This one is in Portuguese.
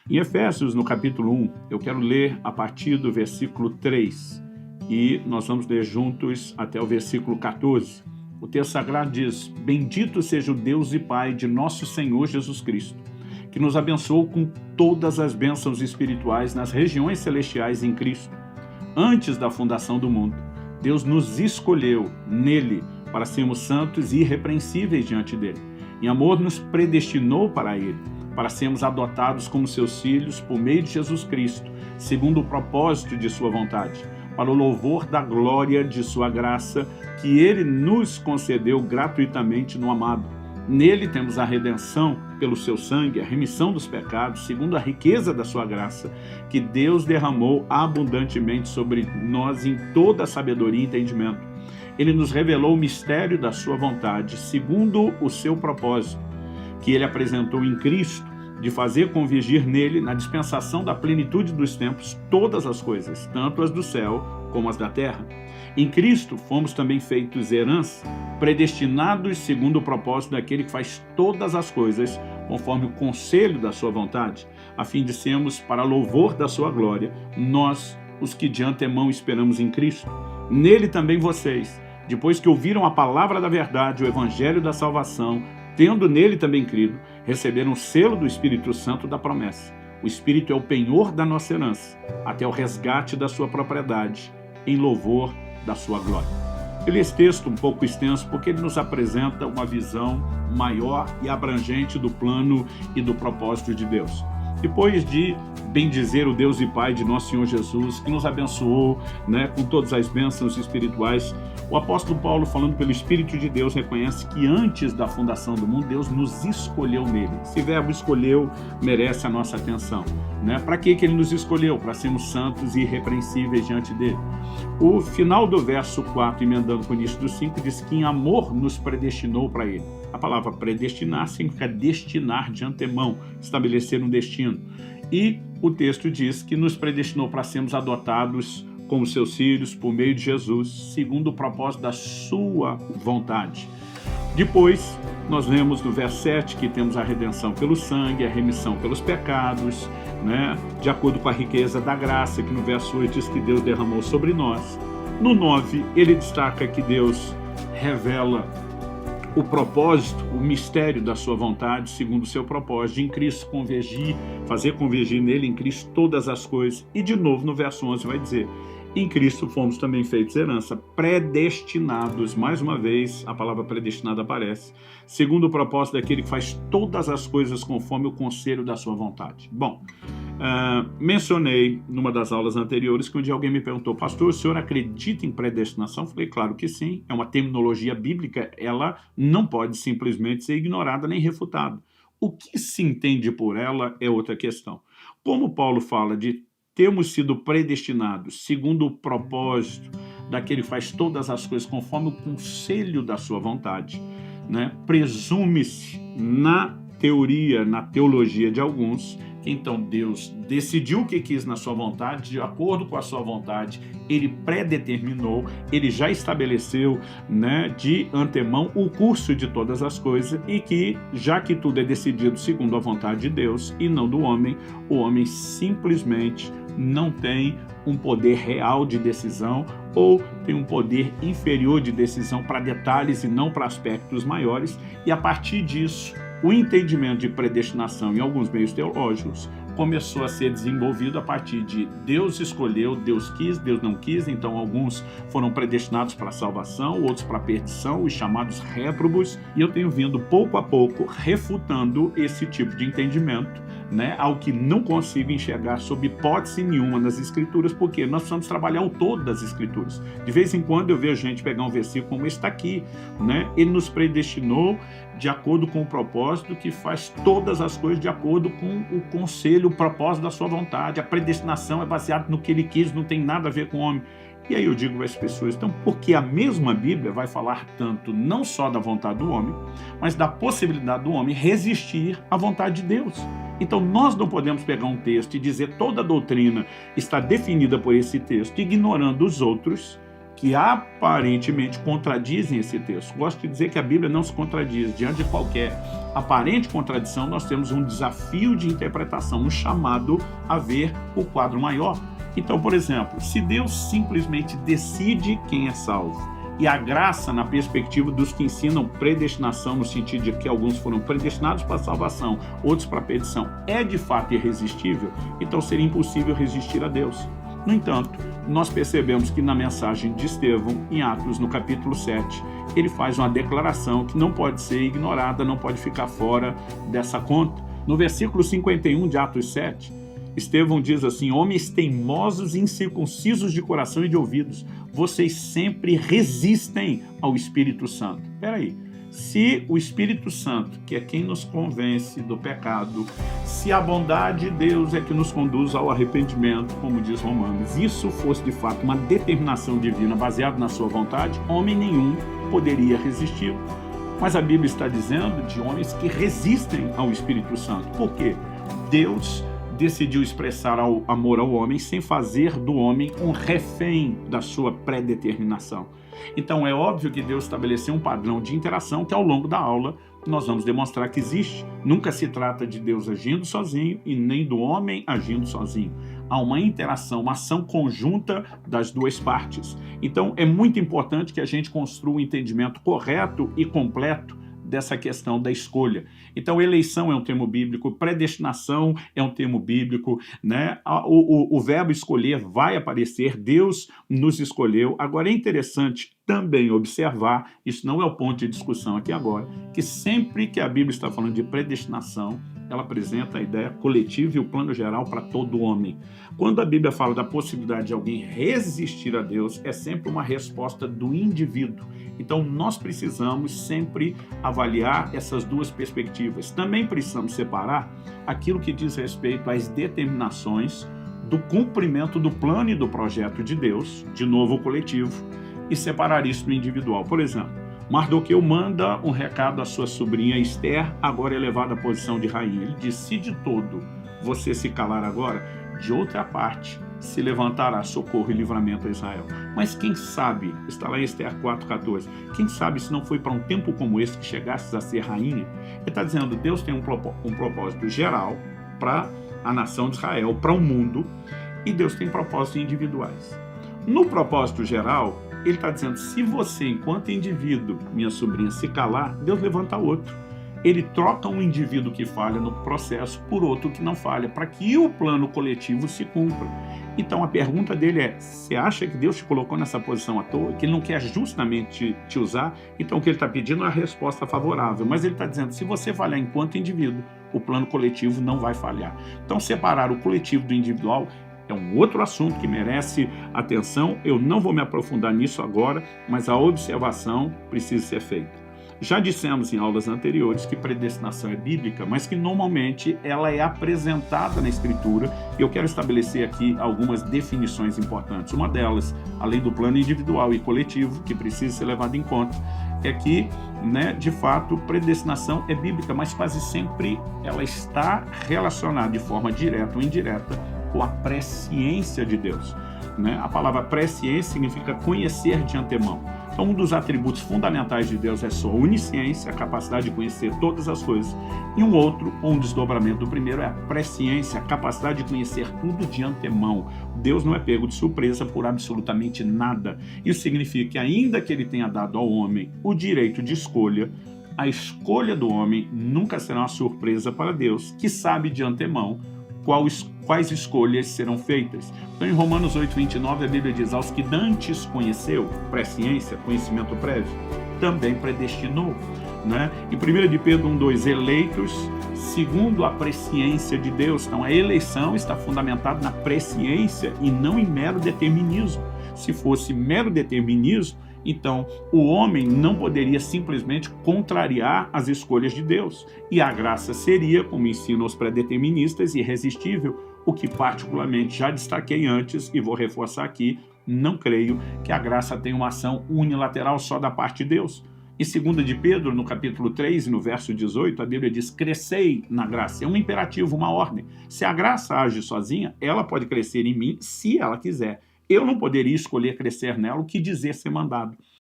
Em Efésios, no capítulo 1, eu quero ler a partir do versículo 3 e nós vamos ler juntos até o versículo 14. O texto sagrado diz: Bendito seja o Deus e Pai de nosso Senhor Jesus Cristo, que nos abençoou com todas as bênçãos espirituais nas regiões celestiais em Cristo. Antes da fundação do mundo, Deus nos escolheu nele para sermos santos e irrepreensíveis diante dele. Em amor nos predestinou para ele, para sermos adotados como seus filhos por meio de Jesus Cristo, segundo o propósito de sua vontade, para o louvor da glória de sua graça, que ele nos concedeu gratuitamente no amado. Nele temos a redenção pelo seu sangue, a remissão dos pecados, segundo a riqueza da sua graça, que Deus derramou abundantemente sobre nós em toda a sabedoria e entendimento. Ele nos revelou o mistério da sua vontade, segundo o seu propósito, que ele apresentou em Cristo, de fazer convergir nele, na dispensação da plenitude dos tempos, todas as coisas, tanto as do céu como as da terra. Em Cristo fomos também feitos herança, predestinados segundo o propósito daquele que faz todas as coisas, conforme o conselho da sua vontade, a fim de sermos, para louvor da sua glória, nós, os que de antemão esperamos em Cristo. Nele também vocês, depois que ouviram a palavra da verdade, o evangelho da salvação, tendo nele também crido, receberam o selo do Espírito Santo da promessa. O Espírito é o penhor da nossa herança, até o resgate da sua propriedade, em louvor da sua glória. Eu li esse texto um pouco extenso porque ele nos apresenta uma visão maior e abrangente do plano e do propósito de Deus. Depois de bendizer o Deus e Pai de nosso Senhor Jesus, que nos abençoou, com todas as bênçãos espirituais, o apóstolo Paulo, falando pelo Espírito de Deus, reconhece que antes da fundação do mundo, Deus nos escolheu nele. Esse verbo escolheu merece a nossa atenção. Para que ele nos escolheu? Para sermos santos e irrepreensíveis diante dele. O final do verso 4, emendando com o início do 5, diz que em amor nos predestinou para ele. A palavra predestinar significa destinar de antemão, estabelecer um destino. E o texto diz que nos predestinou para sermos adotados como seus filhos por meio de Jesus, segundo o propósito da sua vontade. Depois, nós lemos no verso 7 que temos a redenção pelo sangue, a remissão pelos pecados, de acordo com a riqueza da graça, que no verso 8 diz que Deus derramou sobre nós. No 9, ele destaca que Deus revela o propósito, o mistério da sua vontade, segundo o seu propósito, de em Cristo convergir, fazer convergir nele, em Cristo, todas as coisas. E de novo, no verso 11 vai dizer: em Cristo fomos também feitos herança, predestinados, mais uma vez a palavra predestinado aparece, segundo o propósito daquele que faz todas as coisas conforme o conselho da sua vontade. Bom, mencionei numa das aulas anteriores que um dia alguém me perguntou: pastor, o senhor acredita em predestinação? Falei, claro que sim, é uma terminologia bíblica, ela não pode simplesmente ser ignorada nem refutada. O que se entende por ela é outra questão. Como Paulo fala de termos sido predestinados segundo o propósito daquele que faz todas as coisas conforme o conselho da sua vontade, presume-se na teoria, na teologia de alguns, que então Deus decidiu o que quis na sua vontade, de acordo com a sua vontade, ele predeterminou, ele já estabeleceu, de antemão o curso de todas as coisas, e que, já que tudo é decidido segundo a vontade de Deus e não do homem, o homem simplesmente não tem um poder real de decisão ou tem um poder inferior de decisão para detalhes e não para aspectos maiores, e a partir disso, o entendimento de predestinação em alguns meios teológicos começou a ser desenvolvido a partir de Deus escolheu, Deus quis, Deus não quis. Então alguns foram predestinados para a salvação, outros para a perdição, os chamados réprobos, e eu tenho vindo pouco a pouco refutando esse tipo de entendimento, ao que não consigo enxergar sob hipótese nenhuma nas Escrituras, porque nós precisamos trabalhar o todo das Escrituras. De vez em quando eu vejo gente pegar um versículo como esse está aqui, ele nos predestinou de acordo com o propósito que faz todas as coisas de acordo com o conselho, o propósito da sua vontade. A predestinação é baseada no que ele quis, não tem nada a ver com o homem. E aí eu digo às pessoas, então, porque a mesma Bíblia vai falar tanto não só da vontade do homem, mas da possibilidade do homem resistir à vontade de Deus. Então nós não podemos pegar um texto e dizer toda a doutrina está definida por esse texto, ignorando os outros, que aparentemente contradizem esse texto. Gosto de dizer que a Bíblia não se contradiz. Diante de qualquer aparente contradição, nós temos um desafio de interpretação, um chamado a ver o quadro maior. Então, por exemplo, se Deus simplesmente decide quem é salvo, e a graça na perspectiva dos que ensinam predestinação, no sentido de que alguns foram predestinados para a salvação, outros para a perdição, é de fato irresistível, então seria impossível resistir a Deus. No entanto, nós percebemos que na mensagem de Estevão, em Atos, no capítulo 7, ele faz uma declaração que não pode ser ignorada, não pode ficar fora dessa conta. No versículo 51 de Atos 7, Estevão diz assim: homens teimosos e incircuncisos de coração e de ouvidos, vocês sempre resistem ao Espírito Santo. Espera aí. Se o Espírito Santo, que é quem nos convence do pecado, se a bondade de Deus é que nos conduz ao arrependimento, como diz Romanos, isso fosse de fato uma determinação divina baseada na sua vontade, homem nenhum poderia resistir. Mas a Bíblia está dizendo de homens que resistem ao Espírito Santo. Por quê? Deus decidiu expressar amor ao homem sem fazer do homem um refém da sua predeterminação. Então é óbvio que Deus estabeleceu um padrão de interação que ao longo da aula nós vamos demonstrar que existe. Nunca se trata de Deus agindo sozinho e nem do homem agindo sozinho. Há uma interação, uma ação conjunta das duas partes. Então é muito importante que a gente construa um entendimento correto e completo dessa questão da escolha. Então, eleição é um termo bíblico, predestinação é um termo bíblico, né? O verbo escolher vai aparecer, Deus nos escolheu. Agora, é interessante também observar, isso não é o ponto de discussão aqui agora, que sempre que a Bíblia está falando de predestinação, ela apresenta a ideia coletiva e o plano geral para todo homem. Quando a Bíblia fala da possibilidade de alguém resistir a Deus, é sempre uma resposta do indivíduo. Então, nós precisamos sempre avaliar essas duas perspectivas. Também precisamos separar aquilo que diz respeito às determinações do cumprimento do plano e do projeto de Deus, de novo o coletivo, e separar isso do individual. Por exemplo, Mardoqueu manda um recado à sua sobrinha Esther, agora elevada à posição de rainha. Ele diz: se de todo você se calar agora, de outra parte se levantará socorro e livramento a Israel. Mas quem sabe, está lá em Esther 4,14, quem sabe se não foi para um tempo como esse que chegasses a ser rainha? Ele está dizendo, Deus tem um propósito geral para a nação de Israel, para o mundo, e Deus tem propósitos individuais. No propósito geral, ele está dizendo, se você, enquanto indivíduo, minha sobrinha, se calar, Deus levanta outro. Ele troca um indivíduo que falha no processo por outro que não falha, para que o plano coletivo se cumpra. Então a pergunta dele é, você acha que Deus te colocou nessa posição à toa, que Ele não quer justamente te usar? Então o que Ele está pedindo é uma resposta favorável, mas Ele está dizendo, se você falhar enquanto indivíduo, o plano coletivo não vai falhar. Então separar o coletivo do individual é um outro assunto que merece atenção. Eu não vou me aprofundar nisso agora, mas a observação precisa ser feita. Já dissemos em aulas anteriores que predestinação é bíblica, mas que normalmente ela é apresentada na Escritura, e eu quero estabelecer aqui algumas definições importantes. Uma delas, além do plano individual e coletivo, que precisa ser levado em conta, é que, de fato, predestinação é bíblica, mas quase sempre ela está relacionada de forma direta ou indireta com a presciência de Deus. A palavra presciência significa conhecer de antemão. Então, um dos atributos fundamentais de Deus é sua onisciência, a capacidade de conhecer todas as coisas. E um outro, ou um desdobramento do primeiro, é a presciência, a capacidade de conhecer tudo de antemão. Deus não é pego de surpresa por absolutamente nada. Isso significa que, ainda que Ele tenha dado ao homem o direito de escolha, a escolha do homem nunca será uma surpresa para Deus, que sabe de antemão quais escolhas serão feitas. Então, em Romanos 8:29, a Bíblia diz, aos que dantes conheceu, presciência, conhecimento prévio, também predestinou. Em 1 de Pedro 1:2, eleitos segundo a presciência de Deus. Então, a eleição está fundamentada na presciência e não em mero determinismo. Se fosse mero determinismo, então o homem não poderia simplesmente contrariar as escolhas de Deus. E a graça seria, como ensinam os pré-deterministas, irresistível, o que particularmente já destaquei antes e vou reforçar aqui, não creio que a graça tenha uma ação unilateral só da parte de Deus. Em 2 de Pedro, no capítulo 3, no verso 18, a Bíblia diz, crescei na graça. É um imperativo, uma ordem. Se a graça age sozinha, ela pode crescer em mim se ela quiser. Eu não poderia escolher crescer nela, o que dizer ser mandado.